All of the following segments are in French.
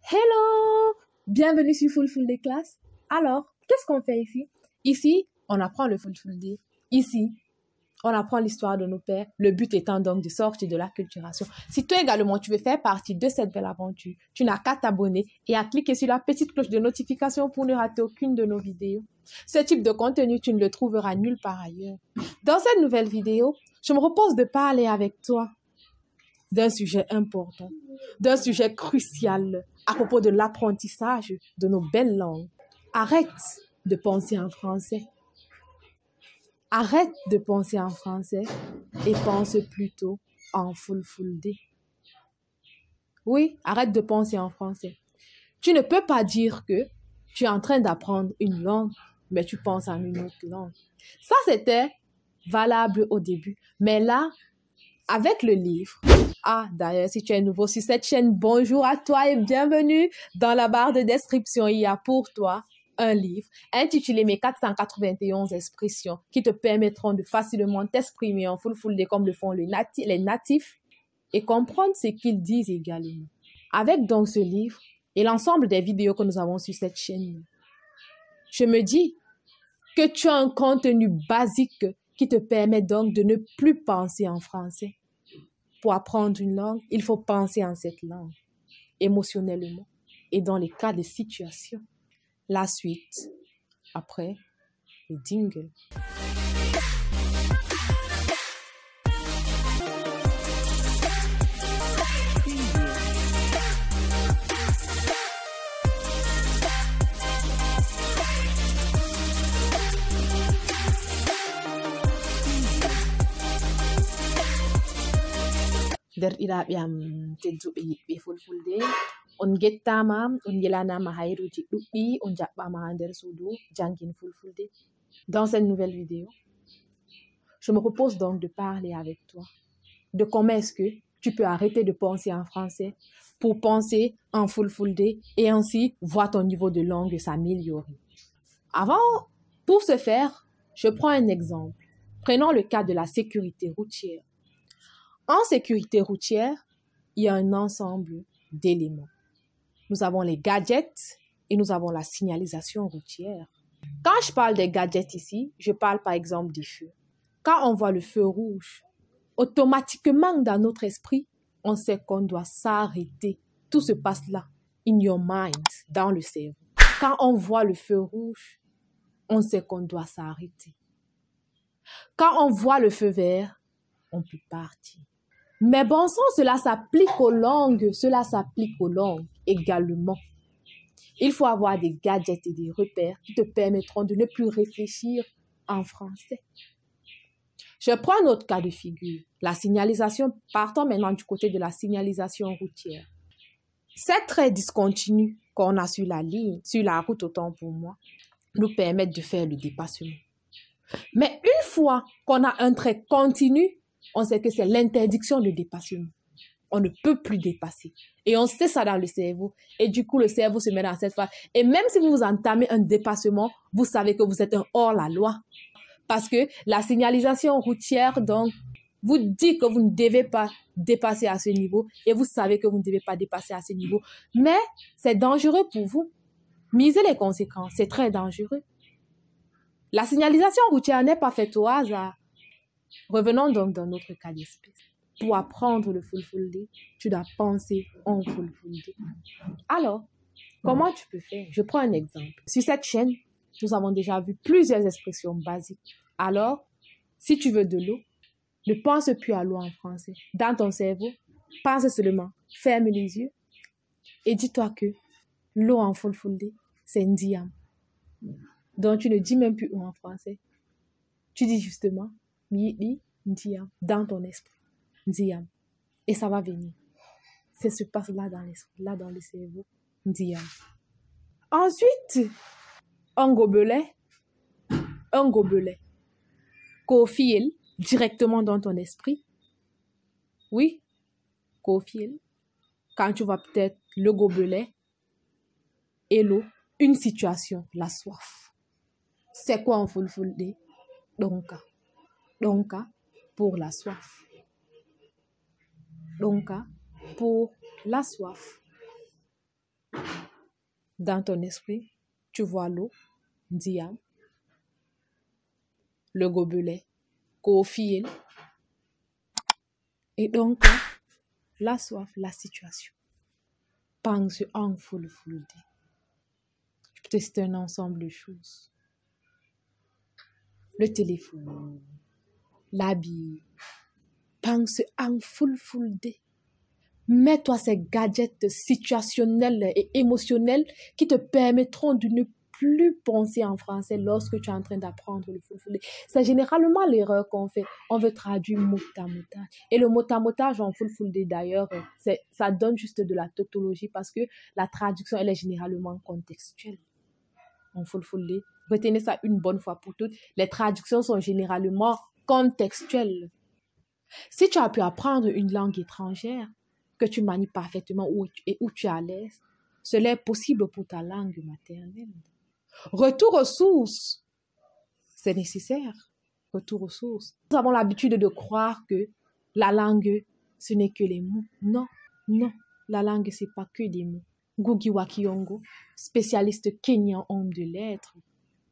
Hello! Bienvenue sur Full Day Class. Alors, qu'est-ce qu'on fait ici? Ici, on apprend le Full Day. Ici, on apprend l'histoire de nos pères. Le but étant donc de sortir de l'acculturation. Si toi également, tu veux faire partie de cette belle aventure, tu n'as qu'à t'abonner et à cliquer sur la petite cloche de notification pour ne rater aucune de nos vidéos. Ce type de contenu, tu ne le trouveras nulle part ailleurs. Dans cette nouvelle vidéo, je me propose de parler avec toi d'un sujet important, d'un sujet crucial à propos de l'apprentissage de nos belles langues. Arrête de penser en français. Arrête de penser en français et pense plutôt en full day. Oui, arrête de penser en français. Tu ne peux pas dire que tu es en train d'apprendre une langue, mais tu penses en une autre langue. Ça, c'était valable au début. Mais là, avec le livre, d'ailleurs, si tu es nouveau sur cette chaîne, bonjour à toi et bienvenue. Dans la barre de description, il y a pour toi un livre intitulé Mes 491 expressions qui te permettront de facilement t'exprimer en full day comme le font les natifs et comprendre ce qu'ils disent également. Avec donc ce livre et l'ensemble des vidéos que nous avons sur cette chaîne, je me dis que tu as un contenu basique qui te permet donc de ne plus penser en français. Pour apprendre une langue, il faut penser en cette langue, émotionnellement et dans les cas de situation. La suite, après le jingle. Derɗiraaɓe am tedduɓe yiɓɓe fulfulde, on gettama, on yelanama hayruji ɗuɗɗi, on jaɓɓama ha nder suudu jangin fulfulde. Dans cette nouvelle vidéo, je me propose donc de parler avec toi de comment est-ce que tu peux arrêter de penser en français pour penser en fulfulde et ainsi voir ton niveau de langue s'améliorer. Pour ce faire, je prends un exemple. Prenons le cas de la sécurité routière. En sécurité routière, il y a un ensemble d'éléments. Nous avons les gadgets et nous avons la signalisation routière. Quand je parle des gadgets ici, je parle par exemple des feux. Quand on voit le feu rouge, automatiquement dans notre esprit, on sait qu'on doit s'arrêter. Tout se passe là, in your mind, dans le cerveau. Quand on voit le feu rouge, on sait qu'on doit s'arrêter. Quand on voit le feu vert, on peut partir. Mais bon sang, cela s'applique aux langues également. Il faut avoir des gadgets et des repères qui te permettront de ne plus réfléchir en français. Je prends un autre cas de figure, la signalisation. Partons maintenant du côté de la signalisation routière. Ces traits discontinus qu'on a sur la ligne, sur la route autant pour moi, nous permettent de faire le dépassement. Mais une fois qu'on a un trait continu, on sait que c'est l'interdiction de dépassement. On ne peut plus dépasser. Et on sait ça dans le cerveau. Et du coup, le cerveau se met dans cette phase. Et même si vous entamez un dépassement, vous savez que vous êtes un hors-la-loi. Parce que la signalisation routière, donc, vous dit que vous ne devez pas dépasser à ce niveau. Et vous savez que vous ne devez pas dépasser à ce niveau. Mais c'est dangereux pour vous. Misez les conséquences. C'est très dangereux. La signalisation routière n'est pas faite au hasard. Revenons donc dans notre cas d'espèce. Pour apprendre le fulfulde, tu dois penser en fulfulde. Alors, comment tu peux faire? Je prends un exemple. Sur cette chaîne, nous avons déjà vu plusieurs expressions basiques. Alors, si tu veux de l'eau, ne pense plus à l'eau en français. Dans ton cerveau, pense seulement, ferme les yeux et dis-toi que l'eau en fulfulde, c'est Ndiam. Donc, tu ne dis même plus eau en français. Tu dis justement Miyi Ndiam dans ton esprit. Ndiam. Et ça va venir. Ça se passe là dans l'esprit, là dans le cerveau. Ndiam. Ensuite, un gobelet. Kofiel, directement dans ton esprit. Oui, kofiel. Quand tu vois peut-être le gobelet et l'eau, une situation, la soif. C'est quoi en fulfulde? Donka pour la soif. Donka pour la soif. Dans ton esprit, tu vois l'eau, Diam, le gobelet, Kofi, et donc, la soif, la situation. Pense en full. C'est un ensemble de choses. Le téléphone, l'habit. Pense en full day. Mets-toi ces gadgets situationnels et émotionnels qui te permettront de ne plus penser en français lorsque tu es en train d'apprendre le full. C'est généralement l'erreur qu'on fait. On veut traduire mot à mot. Et le mot à mot en full d'ailleurs, ça donne juste de la tautologie parce que la traduction, elle est généralement contextuelle. En full. Retenez ça une bonne fois pour toutes. Les traductions sont généralement contextuelles. Si tu as pu apprendre une langue étrangère que tu manies parfaitement et où tu es à l'aise, cela est possible pour ta langue maternelle. Retour aux sources. C'est nécessaire. Retour aux sources. Nous avons l'habitude de croire que la langue, ce n'est que les mots. Non. La langue, ce n'est pas que des mots. Ngugi wa Thiong'o, spécialiste kenyan homme de lettres,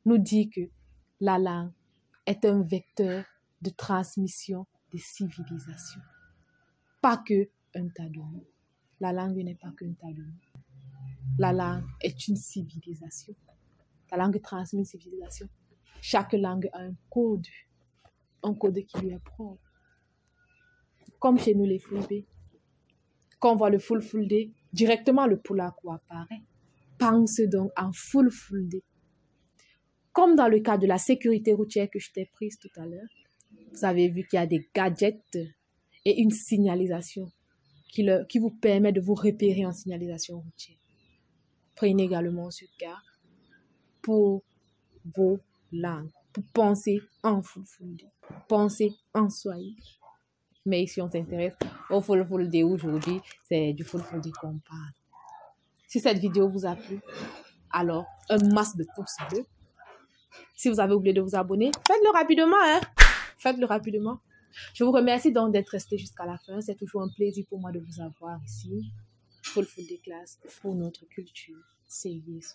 nous dit que la langue est un vecteur de transmission des civilisations. Pas que un tas de mots. La langue n'est pas qu'un tas de mots. La langue est une civilisation. La langue transmet une civilisation. Chaque langue a un code qui lui est propre. Comme chez nous les Fulbe. Quand on voit le Fulfulde, directement le Pulaku apparaît. Pense donc en Fulfulde. Comme dans le cas de la sécurité routière que je t'ai prise tout à l'heure, vous avez vu qu'il y a des gadgets et une signalisation qui vous permet de vous repérer en signalisation routière. Prenez également ce cas pour vos langues, pour penser en Fulfulde, penser en Swahili. Mais ici, on s'intéresse au Fulfulde aujourd'hui, c'est du Fulfulde qu'on parle. Si cette vidéo vous a plu, alors un masse de pouces bleus. Si vous avez oublié de vous abonner, faites-le rapidement, Faites-le rapidement. Je vous remercie donc d'être resté jusqu'à la fin. C'est toujours un plaisir pour moi de vous avoir ici. Fulfulde Class pour notre culture. C'est Yesu.